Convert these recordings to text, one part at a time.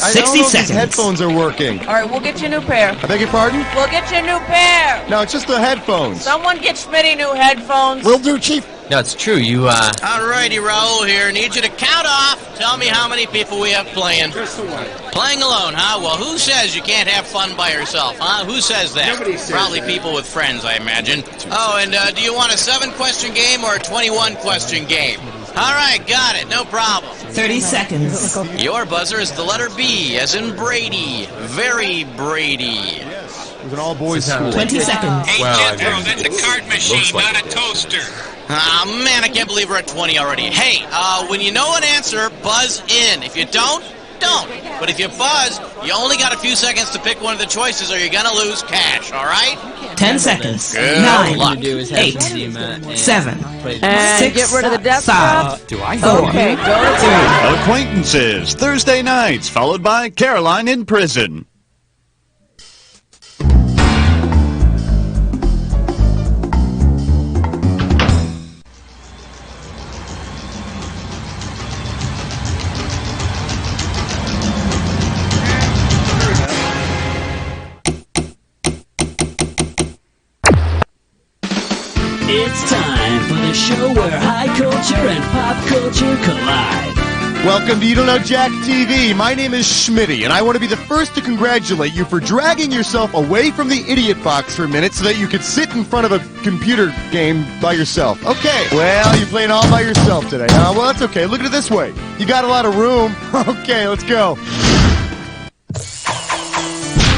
I 60 don't know if seconds. these headphones are working. All right, we'll get you a new pair. I beg your pardon? We'll get you a new pair. No, it's just the headphones. Someone get Smitty new headphones. Will do, Chief. No, it's true. Alrighty, Raul here. Need you to count off. Tell me how many people we have playing. Just the one. Playing alone, huh? Well, who says you can't have fun by yourself, huh? Who says that? Nobody says Probably that. people with friends, I imagine. Oh, and do you want a 7-question game or a 21-question game? All right, got it. No problem. 30 seconds. Your buzzer is the letter B, as in Brady. Very Brady. It was an all-boys school. 20 seconds. Hey, Well, Jethro, that's a card machine, like not a toaster. Ah, man, I can't believe we're at 20 already. Hey, when you know an answer, buzz in. If you don't. But if you buzz, you only got a few seconds to pick one of the choices or you're going to lose cash, all right? 10 seconds. Good 9, luck. 8, 7, And 6, get rid of the desk 5, do I? 4, Okay, go to 3. Acquaintances, Thursday nights, followed by Caroline in prison. It's time for the show where high culture and pop culture collide. Welcome to You Don't Know Jack TV. My name is Schmitty, and I want to be the first to congratulate you for dragging yourself away from the idiot box for a minute so that you could sit in front of a computer game by yourself. Okay, well, you're playing all by yourself today, huh? Well, that's okay. Look at it this way. You got a lot of room. Okay, let's go.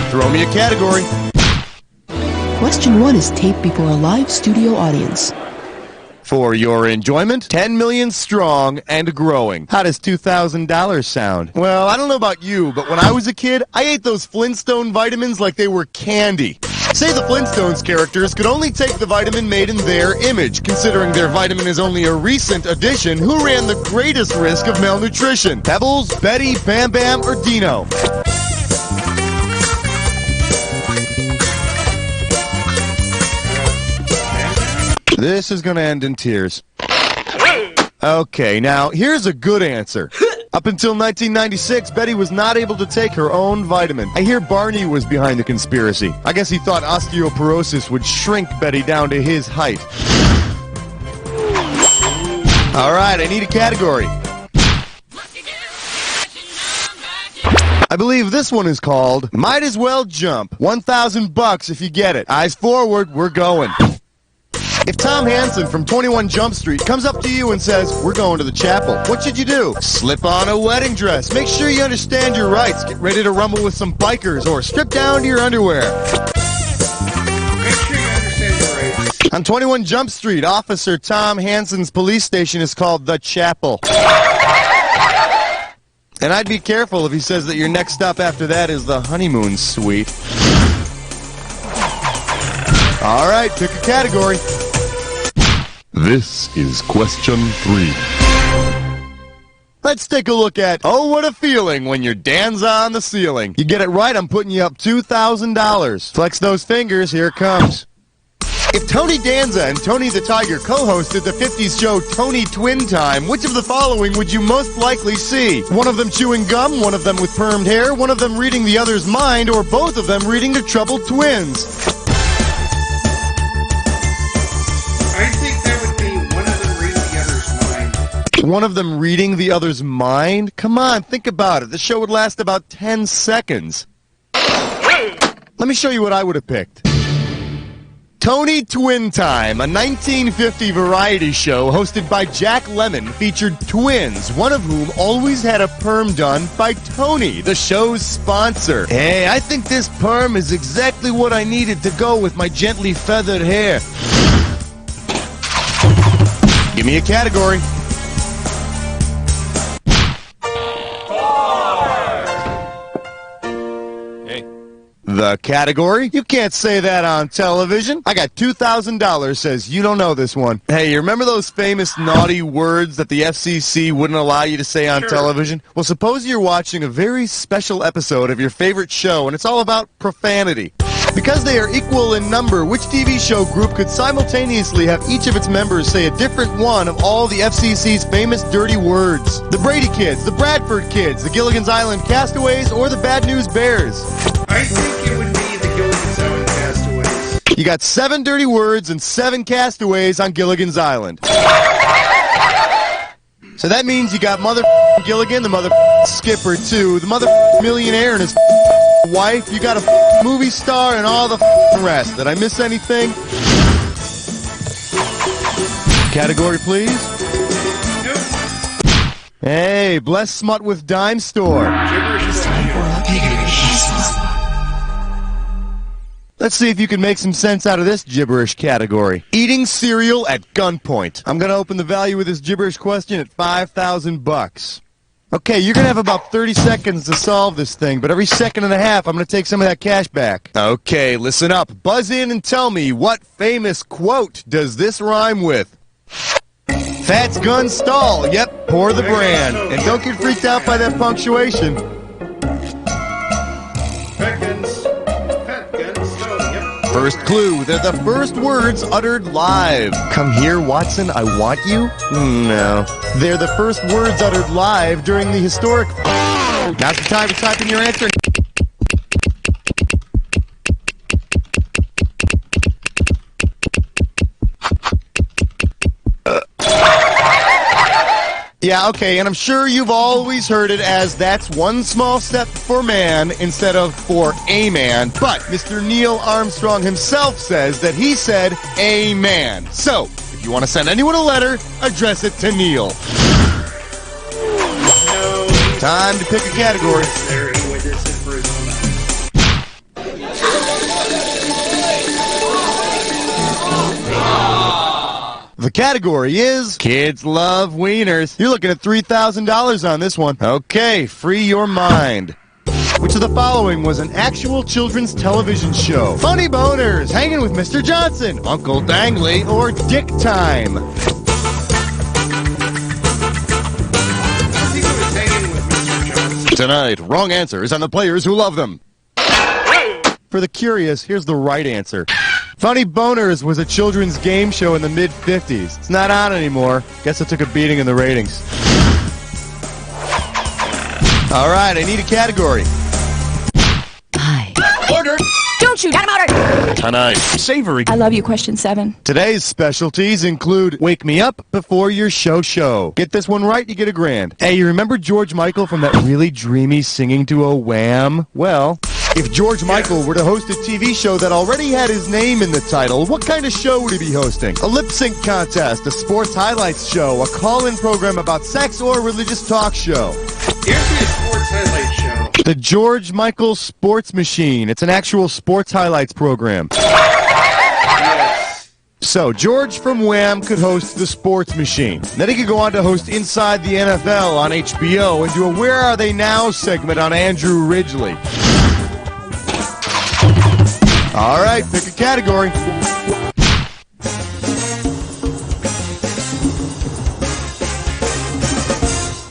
Throw me a category. Question 1 is taped before a live studio audience. For your enjoyment, 10 million strong and growing. How does $2,000 sound? Well, I don't know about you, but when I was a kid, I ate those Flintstone vitamins like they were candy. Say the Flintstones characters could only take the vitamin made in their image. Considering their vitamin is only a recent addition, who ran the greatest risk of malnutrition? Pebbles, Betty, Bam Bam, or Dino? This is going to end in tears. Okay, now, here's a good answer. Up until 1996, Betty was not able to take her own vitamin. I hear Barney was behind the conspiracy. I guess he thought osteoporosis would shrink Betty down to his height. All right, I need a category. I believe this one is called Might As Well Jump. $1,000 if you get it. Eyes forward, we're going. If Tom Hansen from 21 Jump Street comes up to you and says, we're going to the chapel, what should you do? Slip on a wedding dress. Make sure you understand your rights. Get ready to rumble with some bikers or strip down to your underwear. Make sure you understand your rights. On 21 Jump Street, Officer Tom Hansen's police station is called the Chapel. And I'd be careful if he says that your next stop after that is the honeymoon suite. All right, pick a category. This is question 3. Let's take a look at Oh What a Feeling When Your Dan's on the Ceiling. You get it right, I'm putting you up $2,000. Flex those fingers, here it comes. If Tony Danza and Tony the Tiger co-hosted the 50s show Tony Twin Time, which of the following would you most likely see? One of them chewing gum, one of them with permed hair, one of them reading the other's mind, or both of them reading the troubled twins? I think that would be one of them reading the other's mind. One of them reading the other's mind? Come on, think about it. The show would last about 10 seconds. Let me show you what I would have picked. Tony Twin Time, a 1950 variety show hosted by Jack Lemmon, featured twins, one of whom always had a perm done by Tony, the show's sponsor. Hey, I think this perm is exactly what I needed to go with my gently feathered hair. Give me a category. The category? You can't say that on television. I got $2,000, says you don't know this one. Hey, you remember those famous naughty words that the FCC wouldn't allow you to say on television? Well, suppose you're watching a very special episode of your favorite show, and it's all about profanity. Because they are equal in number, which TV show group could simultaneously have each of its members say a different one of all the FCC's famous dirty words? The Brady Kids, the Bradford Kids, the Gilligan's Island Castaways, or the Bad News Bears? I think it would be the Gilligan's Island Castaways. You got 7 dirty words and 7 castaways on Gilligan's Island. So that means you got Mother Gilligan, the Mother Skipper too, the Mother Millionaire and his wife, you got a movie star and all the rest. Did I miss anything? Category, please. Nope. Hey, bless smut with dime store. Let's see if you can make some sense out of this gibberish category. Eating cereal at gunpoint. I'm gonna open the value of this gibberish question at $5,000. Okay, you're gonna have about 30 seconds to solve this thing, but every second and a half, I'm gonna take some of that cash back. Okay, listen up. Buzz in and tell me, what famous quote does this rhyme with? Fats gun stall. Yep, pour the brand. And don't get freaked out by that punctuation. Fat guns stole, yep. First clue, they're the first words uttered live. Come here, Watson, I want you? No. They're the first words uttered live during the historic... Now's the time to type in your answer. Yeah, okay, and I'm sure you've always heard it as that's one small step for man instead of for a man. But Mr. Neil Armstrong himself says that he said a man. So, if you want to send anyone a letter, address it to Neil. No. Time to pick a category. There, he witnessed it for his own eyes. The category is Kids Love Wieners. You're looking at $3,000 on this one. Okay, free your mind. Which of the following was an actual children's television show? Funny Boners, Hanging with Mr. Johnson, Uncle Dangley, or Dick Time? I think it was Hanging with Mr. Johnson. Tonight, wrong answers on the players who love them. For the curious, here's the right answer. Funny Boners was a children's game show in the mid-50s. It's not on anymore. Guess it took a beating in the ratings. All right, I need a category. Hi. Order. Don't shoot. Got him ordered. Tonight. Savory. I love you, question 7. Today's specialties include Wake Me Up Before Your Show. Get this one right, you get $1,000. Hey, you remember George Michael from that really dreamy singing duo Wham? Well, if George Michael were to host a TV show that already had his name in the title, what kind of show would he be hosting? A lip sync contest, a sports highlights show, a call-in program about sex, or a religious talk show? It would be a sports highlight show. The George Michael Sports Machine. It's an actual sports highlights program. Yes. So, George from Wham could host the Sports Machine. Then he could go on to host Inside the NFL on HBO and do a Where Are They Now segment on Andrew Ridgeley. All right, pick a category.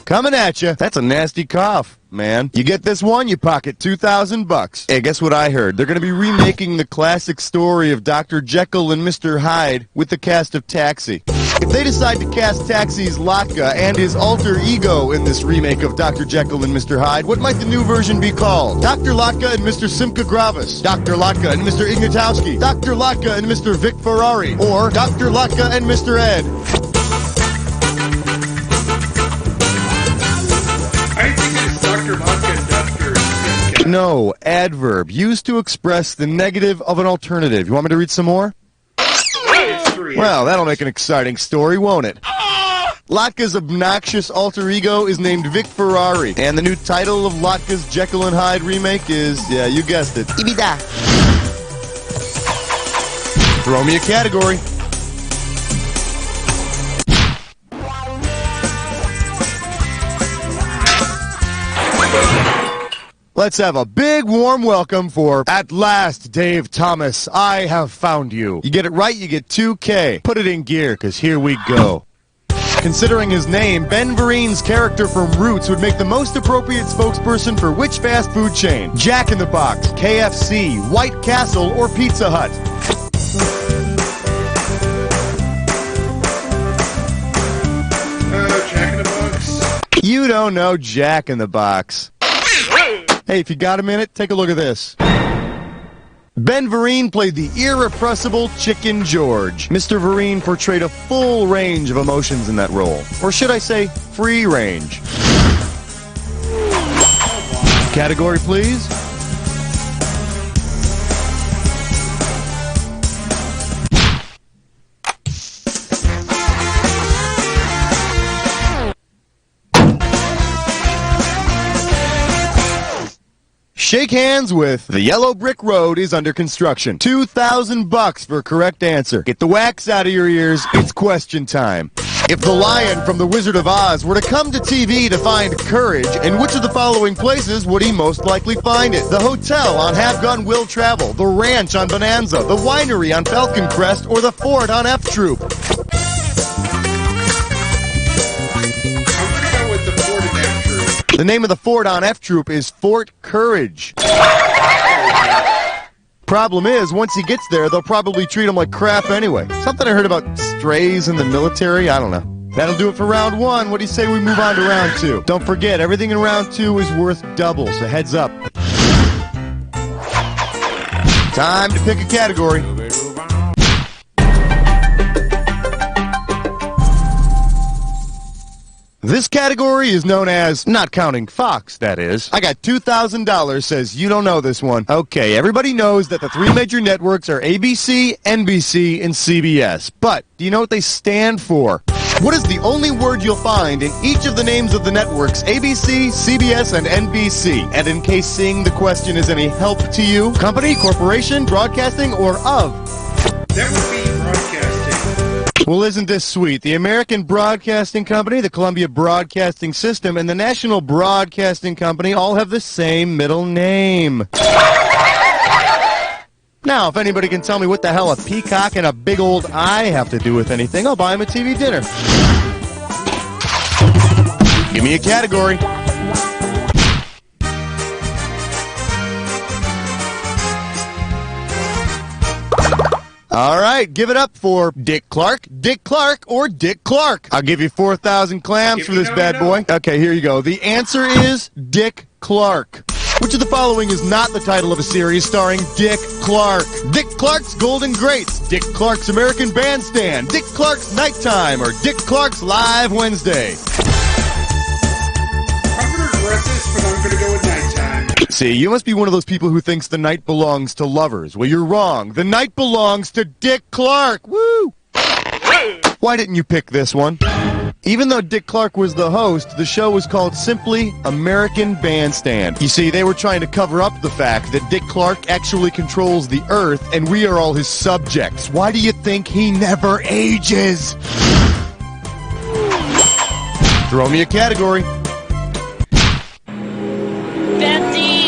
Coming at you. That's a nasty cough, man. You get this one, you pocket $2,000. Hey, guess what I heard? They're going to be remaking the classic story of Dr. Jekyll and Mr. Hyde with the cast of Taxi. If they decide to cast Taxi's Latka and his alter ego in this remake of Dr. Jekyll and Mr. Hyde, what might the new version be called? Dr. Latka and Mr. Simca Gravis, Dr. Latka and Mr. Ignatowski, Dr. Latka and Mr. Vic Ferrari, or Dr. Latka and Mr. Ed? I think it's Dr. Vodka and Dr. Simca. No, adverb, used to express the negative of an alternative. You want me to read some more? It's 3. Well, that'll make an exciting story, won't it? Latka's obnoxious alter ego is named Vic Ferrari, and the new title of Latka's Jekyll and Hyde remake is, yeah, you guessed it, Ibida. Throw me a category. Let's have a big warm welcome for, at last, Dave Thomas, I have found you. You get it right, you get $2K. Put it in gear, because here we go. Considering his name, Ben Vereen's character from Roots would make the most appropriate spokesperson for which fast food chain? Jack in the Box, KFC, White Castle, or Pizza Hut? Jack in the Box. You don't know Jack in the Box. Hey, if you got a minute, take a look at this. Ben Vereen played the irrepressible Chicken George. Mr. Vereen portrayed a full range of emotions in that role. Or should I say, free range. Category, please. Shake hands with The Yellow Brick Road is under construction. $2,000 for correct answer. Get the wax out of your ears. It's question time. If the lion from The Wizard of Oz were to come to TV to find courage, in which of the following places would he most likely find it? The hotel on Have Gun Will Travel, the ranch on Bonanza, the winery on Falcon Crest, or the fort on F Troop? I'm gonna go with the fort and F Troop. The name of the fort on F Troop is Fort Courage. Problem is, once he gets there, they'll probably treat him like crap anyway. Something I heard about strays in the military, I don't know. That'll do it for round one. What do you say we move on to round two? Don't forget, everything in round two is worth double, so heads up. Time to pick a category. This category is known as, not counting Fox, that is. I got $2,000, says you don't know this one. Okay, everybody knows that the three major networks are ABC, NBC, and CBS. But, do you know what they stand for? What is the only word you'll find in each of the names of the networks, ABC, CBS, and NBC? And in case seeing the question is any help to you, company, corporation, broadcasting, or of? That would be broadcasting. Well, isn't this sweet? The American Broadcasting Company, the Columbia Broadcasting System, and the National Broadcasting Company all have the same middle name. Now, if anybody can tell me what the hell a peacock and a big old eye have to do with anything, I'll buy him a TV dinner. Give me a category. All right, give it up for Dick Clark, or Dick Clark. I'll give you 4,000 clams for this bad boy. Okay, here you go. The answer is Dick Clark. Which of the following is not the title of a series starring Dick Clark? Dick Clark's Golden Greats, Dick Clark's American Bandstand, Dick Clark's Nighttime, or Dick Clark's Live Wednesday? I'm gonna regret this, but I'm gonna go with Nighttime. See, you must be one of those people who thinks the night belongs to lovers. Well, you're wrong. The night belongs to Dick Clark. Woo! Why didn't you pick this one? Even though Dick Clark was the host, the show was called simply American Bandstand. You see, they were trying to cover up the fact that Dick Clark actually controls the earth and we are all his subjects. Why do you think he never ages? Throw me a category. 15!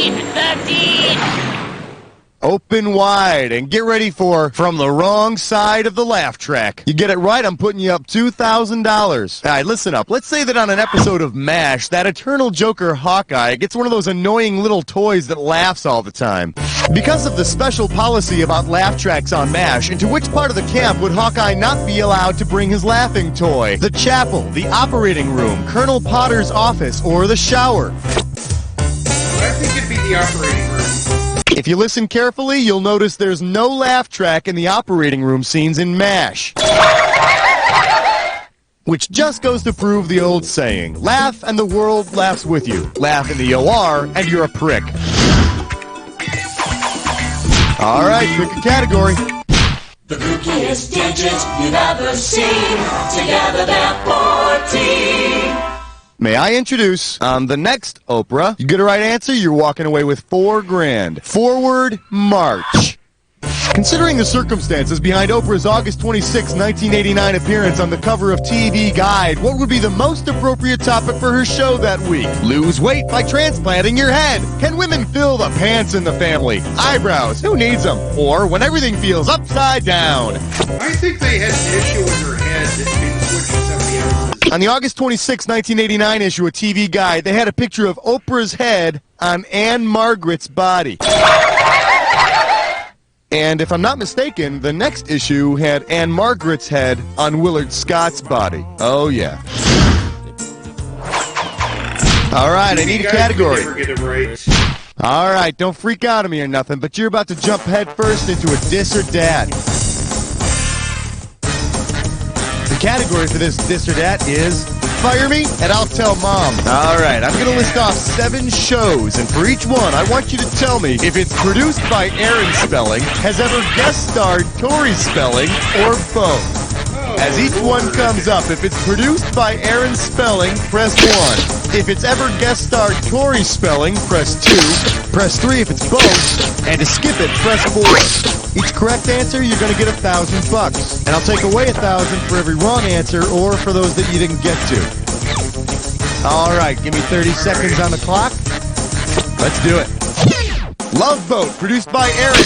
Open wide and get ready for From the Wrong Side of the Laugh Track. You get it right, I'm putting you up $2,000. All right, listen up. Let's say that on an episode of MASH, that eternal joker Hawkeye gets one of those annoying little toys that laughs all the time. Because of the special policy about laugh tracks on MASH, into which part of the camp would Hawkeye not be allowed to bring his laughing toy? The chapel, the operating room, Colonel Potter's office, or the shower? I think it'd be the operating room. If you listen carefully, you'll notice there's no laugh track in the operating room scenes in MASH. Which just goes to prove the old saying, laugh and the world laughs with you. Laugh in the OR and you're a prick. All right, pick a category. The kookiest digits you've ever seen. Together they're 14. May I introduce, on the next Oprah, you get a right answer, you're walking away with $4 grand. Forward march. Considering the circumstances behind Oprah's August 26, 1989 appearance on the cover of TV Guide, what would be the most appropriate topic for her show that week? Lose weight by transplanting your head. Can women fill the pants in the family? Eyebrows, who needs them? Or when everything feels upside down. I think they had an issue with her head being switched to somebody else's. On the August 26, 1989 issue of TV Guide, they had a picture of Oprah's head on Anne Margaret's body. And if I'm not mistaken, the next issue had Anne Margaret's head on Willard Scott's body. Oh, yeah. All right, I need a category. Never get it right. All right, don't freak out on me or nothing, but you're about to jump headfirst into a diss or dat. The category for this diss or dat is Fire Me and I'll Tell Mom. All right, I'm going to list off 7 shows, and for each one, I want you to tell me if it's produced by Aaron Spelling, has ever guest starred Tori Spelling, or both. As each one comes up, if it's produced by Aaron Spelling, press 1. If it's ever guest starred Tori Spelling, press 2. Press 3 if it's both. And to skip it, press 4. Each correct answer, you're going to get $1,000. And I'll take away $1,000 for every wrong answer or for those that you didn't get to. All right, give me 30 seconds on the clock. Let's do it. Love Boat, produced by Aaron.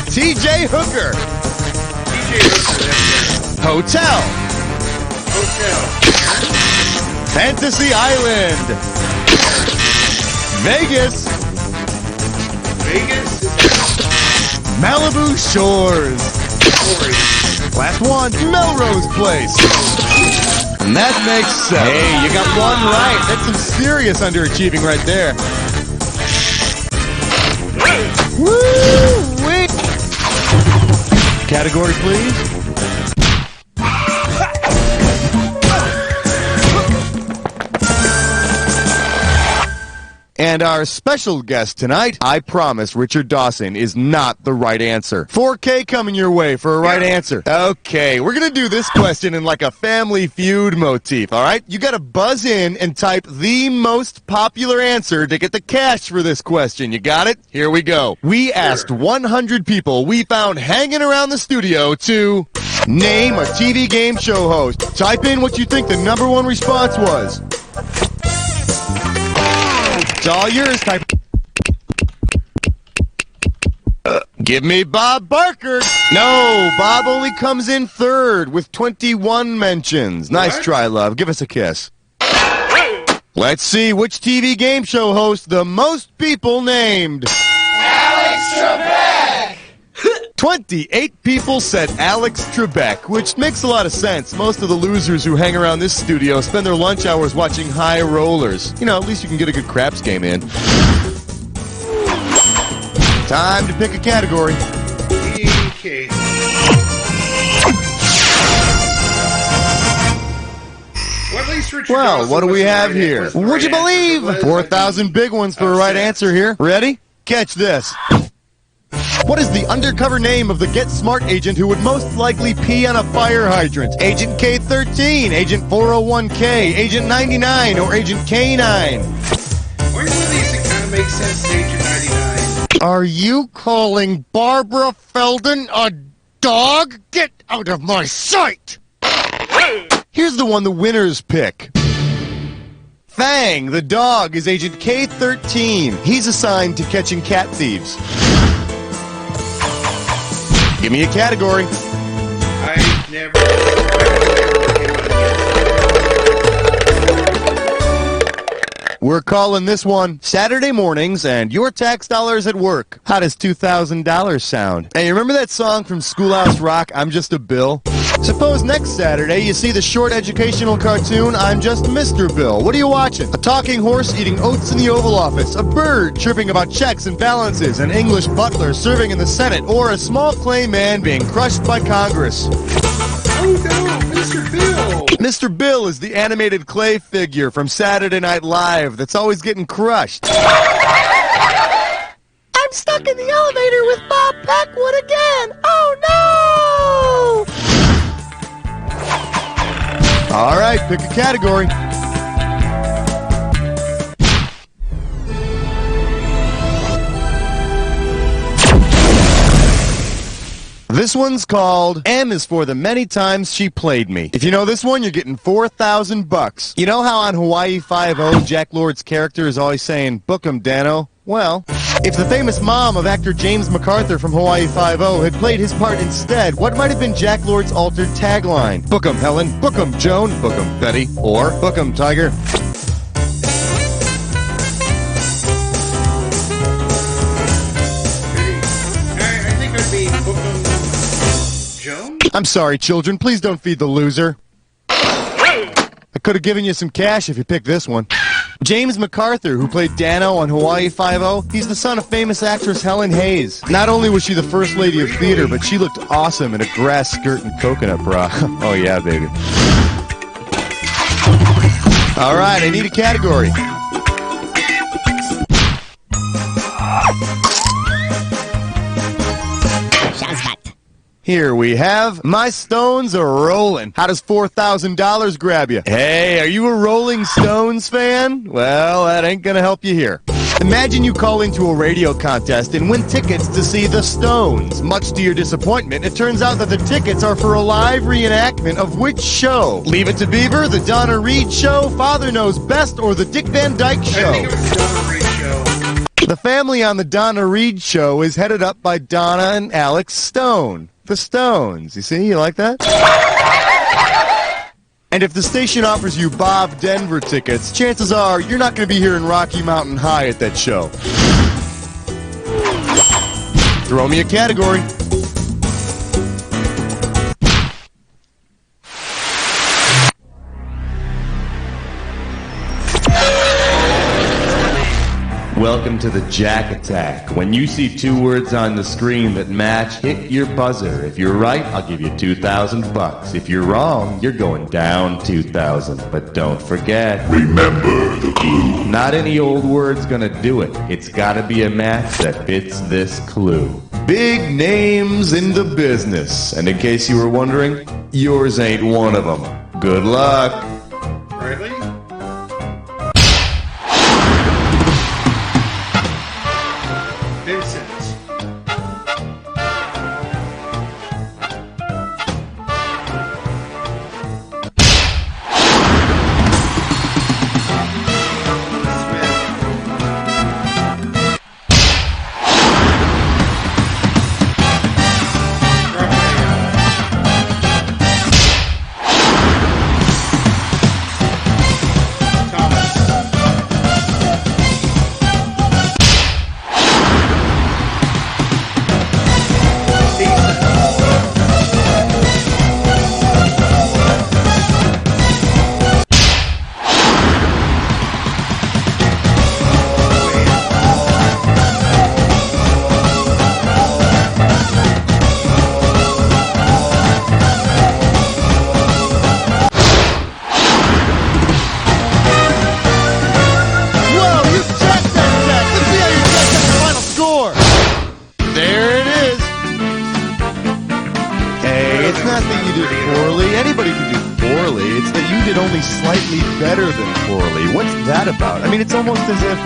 T.J. Hooker. T.J. Hooker, that's it. Hotel. Fantasy Island. Vegas. Malibu Shores. Last one, Melrose Place. And that makes 7. Hey, you got one right. That's some serious underachieving right there. Woo! Wait. Category, please. And our special guest tonight, I promise Richard Dawson is not the right answer. $4K coming your way for a right answer. Okay, we're going to do this question in like a Family Feud motif, all right? You got to buzz in and type the most popular answer to get the cash for this question. You got it? Here we go. We asked 100 people we found hanging around the studio to name a TV game show host. Type in what you think the #1 response was. It's all yours. Type. Give me Bob Barker. No, Bob only comes in 3rd with 21 mentions. Nice try, love. Give us a kiss. Let's see which TV game show host the most people named. Alex Trebek! 28 people said Alex Trebek, which makes a lot of sense. Most of the losers who hang around this studio spend their lunch hours watching High Rollers. You know, at least you can get a good craps game in. Time to pick a category. Okay. Well, what do we have here? Would you believe? 4,000 big ones for a right answer here. Ready? Catch this. What is the undercover name of the Get Smart agent who would most likely pee on a fire hydrant? Agent K-13, Agent 401K, Agent 99, or Agent K9? Aren't one of these that kind of makes sense to Agent 99? Are you calling Barbara Feldon a dog? Get out of my sight! Here's the one the winners pick. Fang, the dog, is Agent K-13. He's assigned to catching cat thieves. Give me a category. I never. We're calling this one Saturday Mornings and Your Tax Dollars at Work. How does $2,000 sound? Hey, you remember that song from Schoolhouse Rock, I'm Just a Bill? Suppose next Saturday you see the short educational cartoon, I'm Just Mr. Bill. What are you watching? A talking horse eating oats in the Oval Office, a bird chirping about checks and balances, an English butler serving in the Senate, or a small clay man being crushed by Congress. Oh no, Mr. Bill! Mr. Bill is the animated clay figure from Saturday Night Live that's always getting crushed. I'm stuck in the elevator with Bob Packwood again! Oh no! All right, pick a category. This one's called M is for the many times she played me. If you know this one, you're getting $4,000. You know how on Hawaii Five-0, Jack Lord's character is always saying, "Book 'em, Dano"? Well, if the famous mom of actor James MacArthur from Hawaii Five-0 had played his part instead, what might have been Jack Lord's altered tagline? Book 'em, Helen. Book 'em, Joan. Book 'em, Betty. Or book 'em, Tiger. I think it'd be book 'em, Joan? I'm sorry, children. Please don't feed the loser. I could have given you some cash if you picked this one. James MacArthur, who played Dano on Hawaii Five-0, he's the son of famous actress Helen Hayes. Not only was she the first lady of theater, but she looked awesome in a grass skirt and coconut bra. Oh yeah, baby. All right, I need a category. Here we have My Stones Are Rolling. How does $4,000 grab you? Hey, are you a Rolling Stones fan? Well, that ain't gonna help you here. Imagine you call into a radio contest and win tickets to see the Stones. Much to your disappointment, it turns out that the tickets are for a live reenactment of which show? Leave It to Beaver, The Donna Reed Show, Father Knows Best, or The Dick Van Dyke Show? I think it was the Donna Reed Show. The family on The Donna Reed Show is headed up by Donna and Alex Stone. The Stones. You see? You like that? And if the station offers you Bob Denver tickets, chances are you're not going to be hearing Rocky Mountain High at that show. Throw me a category. Welcome to the Jack Attack. When you see two words on the screen that match, hit your buzzer. If you're right, I'll give you $2,000. If you're wrong, you're going down 2,000. But don't forget, remember the clue. Not any old word's gonna do it. It's gotta be a match that fits this clue. Big names in the business. And in case you were wondering, yours ain't one of them. Good luck. Really? Vincent. Anybody can do poorly. It's that you did only slightly better than poorly. What's that about? I mean, it's almost as if...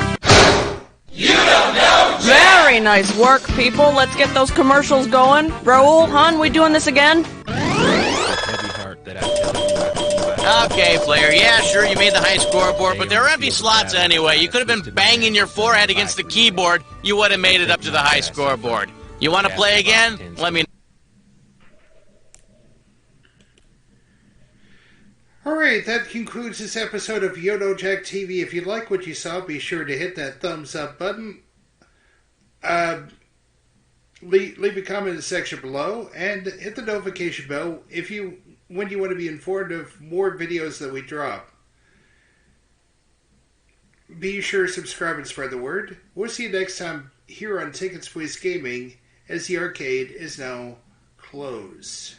You don't know, Jack! Very nice work, people. Let's get those commercials going. Raoul, hon, we doing this again? Okay, player. Yeah, sure, you made the high scoreboard, but there are empty slots anyway. You could have been banging your forehead against the keyboard. You would have made it up to the high scoreboard. You want to play again? Let me know. Alright, that concludes this episode of You Don't Know Jack TV. If you like what you saw, be sure to hit that thumbs up button. Leave a comment in the section below, and hit the notification bell when you want to be informed of more videos that we drop. Be sure to subscribe and spread the word. We'll see you next time here on Tickets Please Gaming, as the arcade is now closed.